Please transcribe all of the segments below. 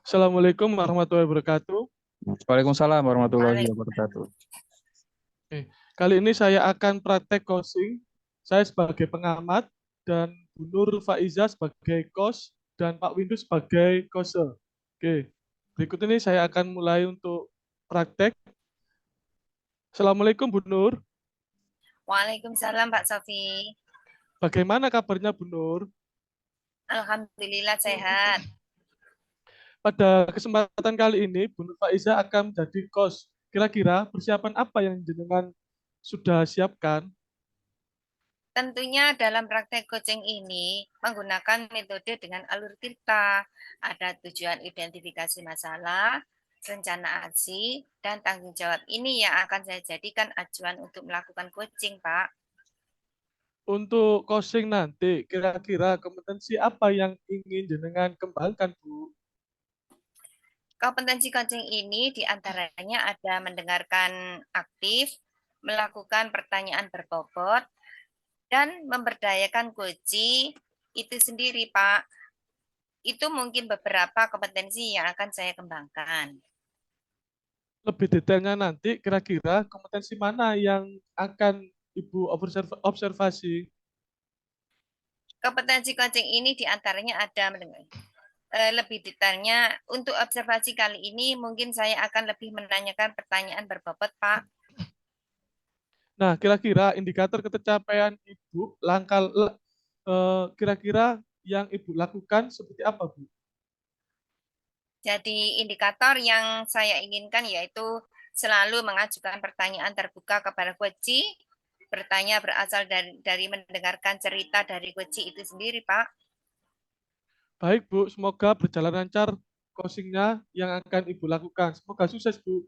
Assalamualaikum warahmatullahi wabarakatuh. Waalaikumsalam warahmatullahi Waalaikumsalam. wabarakatuh. Oke, kali ini saya akan praktek coaching. Saya sebagai pengamat dan Bu Nur Faiza sebagai coach dan Pak Windu sebagai coach. Oke, berikut ini saya akan mulai untuk praktek. Assalamualaikum Bu Nur. Waalaikumsalam Pak Sofi. Bagaimana kabarnya Bu Nur? Alhamdulillah sehat. Pada kesempatan kali ini Bu Nur Faiza akan menjadi coach. Kira-kira persiapan apa yang jenengan sudah siapkan? Tentunya dalam praktek coaching ini menggunakan metode dengan alur cerita. Ada tujuan identifikasi masalah, rencana aksi, dan tanggung jawab. Ini yang akan saya jadikan acuan untuk melakukan coaching, Pak. Untuk coaching nanti, kira-kira kompetensi apa yang ingin jenengan kembangkan, Bu? Kompetensi coaching ini diantaranya ada mendengarkan aktif, melakukan pertanyaan berbobot, dan memberdayakan coaching itu sendiri, Pak. Itu mungkin beberapa kompetensi yang akan saya kembangkan. Lebih detailnya nanti, kira-kira kompetensi mana yang akan Ibu observasi? Kompetensi coaching ini diantaranya ada lebih detailnya. Untuk observasi kali ini mungkin saya akan lebih menanyakan pertanyaan berbobot, Pak. Nah, kira-kira indikator ketercapaian Ibu, kira-kira yang Ibu lakukan seperti apa, Bu? Jadi indikator yang saya inginkan yaitu selalu mengajukan pertanyaan terbuka kepada coach. Bertanya berasal dari mendengarkan cerita dari coach itu sendiri, Pak. Baik, Bu. Semoga berjalan lancar coachingnya yang akan Ibu lakukan. Semoga sukses, Bu.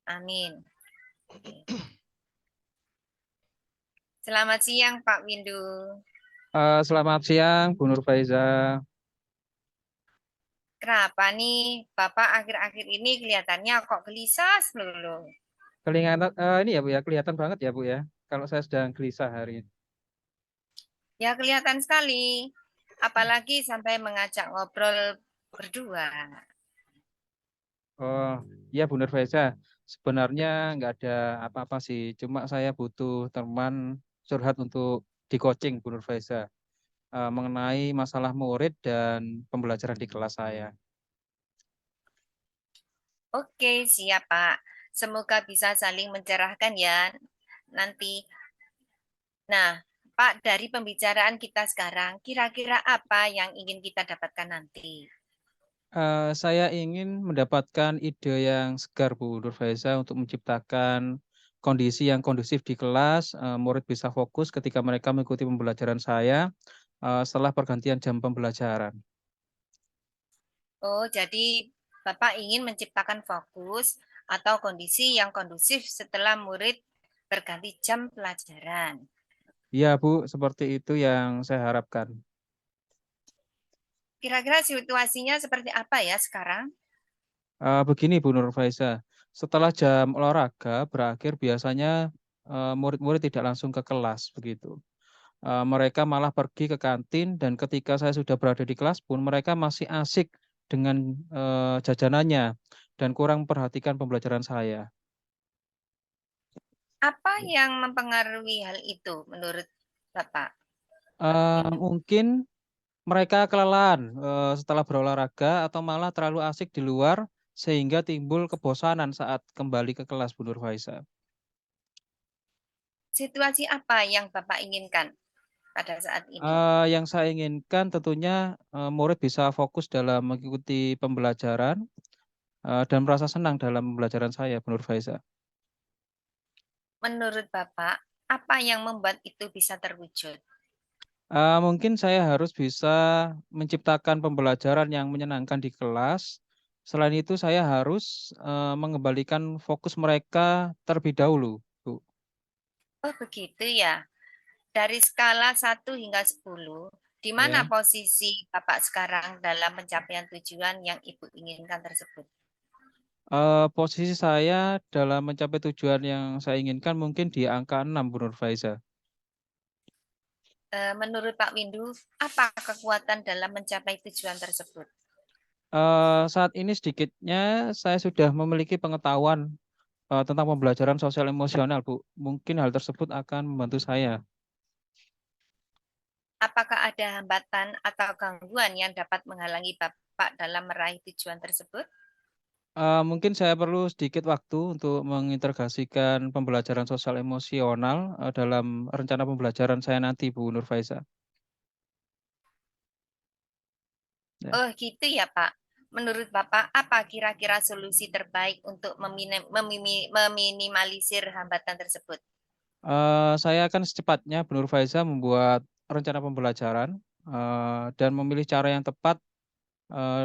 Amin. Selamat siang, Pak Windu. Selamat siang, Bu Nur Faiza. Kenapa nih Bapak akhir-akhir ini kelihatannya kok gelisah melulu? Kelihatan ini ya Bu ya, kelihatan banget ya Bu ya. Kalau saya sedang gelisah hari ini. Ya kelihatan sekali. Apalagi sampai mengajak ngobrol berdua. Oh, iya Bu Nur Faiza. Sebenarnya nggak ada apa-apa sih. Cuma saya butuh teman curhat untuk di coaching Bu Nur Faiza. Mengenai masalah murid dan pembelajaran di kelas saya. Oke, siap Pak. Semoga bisa saling mencerahkan ya nanti. Nah, Pak, dari pembicaraan kita sekarang, kira-kira apa yang ingin kita dapatkan nanti? Saya ingin mendapatkan ide yang segar Bu Nur Faiza untuk menciptakan kondisi yang kondusif di kelas, murid bisa fokus ketika mereka mengikuti pembelajaran saya setelah pergantian jam pembelajaran. Oh, jadi Bapak ingin menciptakan fokus atau kondisi yang kondusif setelah murid berganti jam pelajaran. Iya Bu, seperti itu yang saya harapkan. Kira-kira situasinya seperti apa ya sekarang? Begini Bu Nur Faiza, setelah jam olahraga berakhir biasanya murid-murid tidak langsung ke kelas begitu. Mereka malah pergi ke kantin dan ketika saya sudah berada di kelas pun mereka masih asik dengan jajanannya dan kurang memperhatikan pembelajaran saya. Apa yang mempengaruhi hal itu menurut Bapak? Mungkin mereka kelelahan setelah berolahraga atau malah terlalu asik di luar sehingga timbul kebosanan saat kembali ke kelas Bu Nur Faiza. Situasi apa yang Bapak inginkan pada saat ini? Yang saya inginkan tentunya murid bisa fokus dalam mengikuti pembelajaran dan merasa senang dalam pembelajaran saya, Bu Nur Faiza. Menurut Bapak, apa yang membuat itu bisa terwujud? Mungkin saya harus bisa menciptakan pembelajaran yang menyenangkan di kelas. Selain itu, saya harus mengembalikan fokus mereka terlebih dahulu, Bu. Oh, begitu ya. Dari skala 1 hingga 10, di mana Ya. posisi Bapak sekarang dalam pencapaian tujuan yang Ibu inginkan tersebut? Posisi saya dalam mencapai tujuan yang saya inginkan mungkin di angka 6, Bu Nur Faiza. Menurut Pak Windu, apa kekuatan dalam mencapai tujuan tersebut? Saat ini sedikitnya saya sudah memiliki pengetahuan tentang pembelajaran sosial emosional, Bu. Mungkin hal tersebut akan membantu saya. Apakah ada hambatan atau gangguan yang dapat menghalangi Bapak dalam meraih tujuan tersebut? Mungkin saya perlu sedikit waktu untuk mengintegrasikan pembelajaran sosial emosional dalam rencana pembelajaran saya nanti, Bu Nurfaiza. Ya. Oh gitu ya Pak. Menurut Bapak, apa kira-kira solusi terbaik untuk meminimalisir hambatan tersebut? Saya akan secepatnya, Bu Nurfaiza, membuat rencana pembelajaran dan memilih cara yang tepat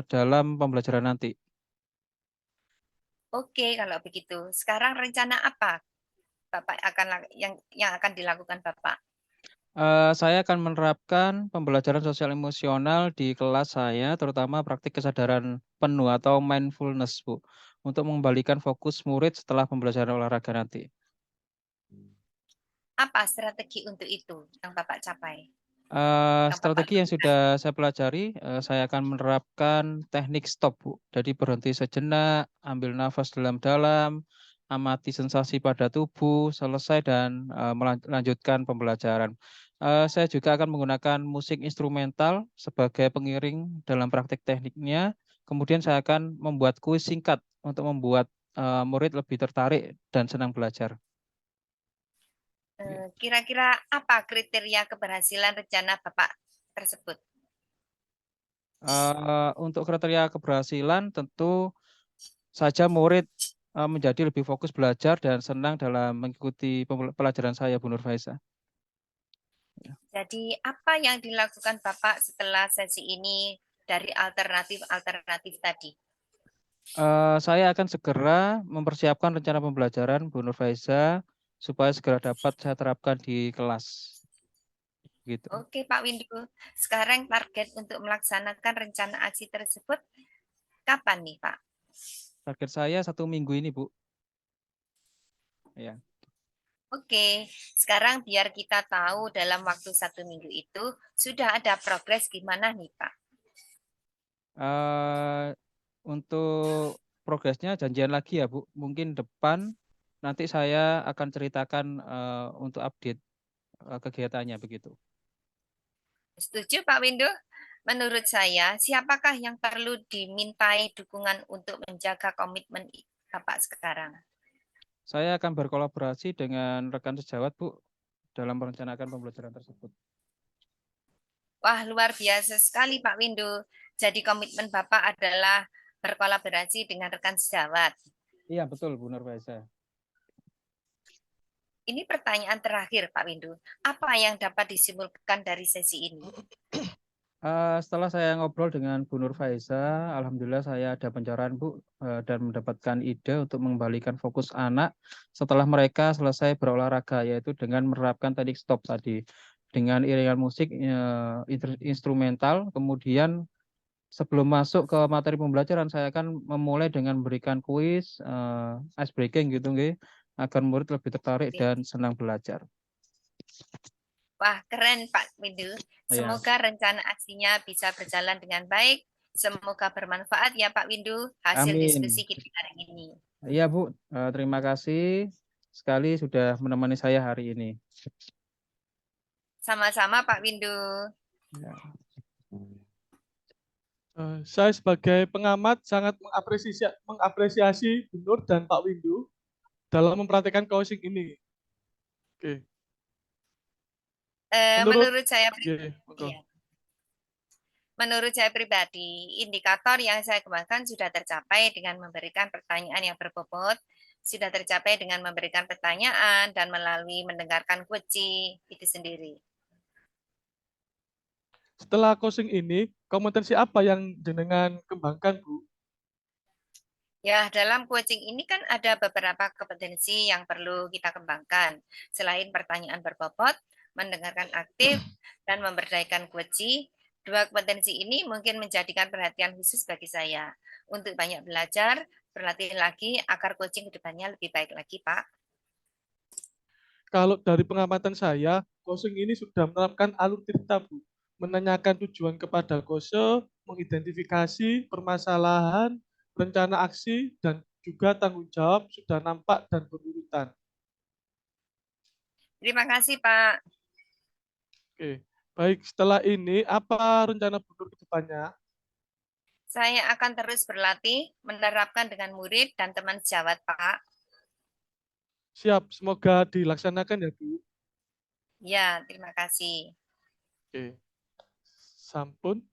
dalam pembelajaran nanti. Oke, kalau begitu. Sekarang rencana apa Bapak yang akan dilakukan Bapak? Saya akan menerapkan pembelajaran sosial emosional di kelas saya, terutama praktik kesadaran penuh atau mindfulness, Bu, untuk mengembalikan fokus murid setelah pembelajaran olahraga nanti. Apa strategi untuk itu yang Bapak capai? Yang Bapak Strategi yang lakukan? sudah saya pelajari, saya akan menerapkan teknik stop, Bu. Jadi berhenti sejenak, ambil nafas dalam-dalam, amati sensasi pada tubuh, selesai dan melanjutkan pembelajaran. Saya juga akan menggunakan musik instrumental sebagai pengiring dalam praktik tekniknya. Kemudian saya akan membuat kuis singkat untuk membuat murid lebih tertarik dan senang belajar. Kira-kira apa kriteria keberhasilan rencana Bapak tersebut? Untuk kriteria keberhasilan tentu saja murid menjadi lebih fokus belajar dan senang dalam mengikuti pelajaran saya, Bu Nurfaiza. Jadi apa yang dilakukan Bapak setelah sesi ini dari alternatif-alternatif tadi? Saya akan segera mempersiapkan rencana pembelajaran, Bu Nurfaiza, supaya segera dapat saya terapkan di kelas. Gitu. Oke Pak Windu, sekarang target untuk melaksanakan rencana aksi tersebut kapan nih Pak? Target saya 1 minggu ini, Bu. Ya. Oke, sekarang biar kita tahu dalam waktu 1 minggu itu sudah ada progres gimana nih Pak? Untuk progresnya janjian lagi ya, Bu. Mungkin depan nanti saya akan ceritakan untuk update kegiatannya begitu. Setuju Pak Windu? Menurut saya, siapakah yang perlu dimintai dukungan untuk menjaga komitmen Bapak sekarang? Saya akan berkolaborasi dengan rekan sejawat, Bu, dalam merencanakan pembelajaran tersebut. Wah, luar biasa sekali Pak Windu. Jadi komitmen Bapak adalah berkolaborasi dengan rekan sejawat. Iya, betul, Bu Nurfaiza. Ini pertanyaan terakhir Pak Windu. Apa yang dapat disimpulkan dari sesi ini? Setelah saya ngobrol dengan Bu Nurfaiza, alhamdulillah saya ada pencerahan, Bu, dan mendapatkan ide untuk mengembalikan fokus anak setelah mereka selesai berolahraga, yaitu dengan menerapkan teknik stop tadi. Dengan iringan musik instrumental, kemudian sebelum masuk ke materi pembelajaran, saya akan memulai dengan memberikan kuis, ice breaking gitu, nggih, agar murid lebih tertarik dan senang belajar. Wah, keren Pak Windu. Ya. Semoga rencana aksinya bisa berjalan dengan baik. Semoga bermanfaat ya Pak Windu hasil Amin. diskusi kita hari ini. Iya, Bu. Terima kasih sekali sudah menemani saya hari ini. Sama-sama Pak Windu. Ya. Saya sebagai pengamat sangat mengapresiasi Bu Nur dan Pak Windu dalam mempraktikkan coaching ini. Oke. Menurut saya Iya. Menurut saya pribadi, indikator yang saya kembangkan sudah tercapai dengan memberikan pertanyaan yang berbobot, sudah tercapai dengan memberikan pertanyaan dan melalui mendengarkan kunci itu sendiri. Setelah coaching ini, kompetensi apa yang jenengan kembangkan, Bu? Ya, dalam coaching ini kan ada beberapa kompetensi yang perlu kita kembangkan. Selain pertanyaan berbobot, mendengarkan aktif, dan memberdayakan kunci, dua kompetensi ini mungkin menjadikan perhatian khusus bagi saya. Untuk banyak belajar, berlatih lagi agar coaching ke depannya lebih baik lagi, Pak. Kalau dari pengamatan saya, coaching ini sudah menerapkan alur cerita, Bu. menanyakan tujuan kepada KOSE, mengidentifikasi permasalahan, rencana aksi, dan juga tanggung jawab sudah nampak dan berurutan. Terima kasih, Pak. Oke, baik. Setelah ini, apa rencana Bunur ke depannya? Saya akan terus berlatih, menerapkan dengan murid dan teman sejawat, Pak. Siap, semoga dilaksanakan ya, Bu. Ya, terima kasih. Oke, sampun.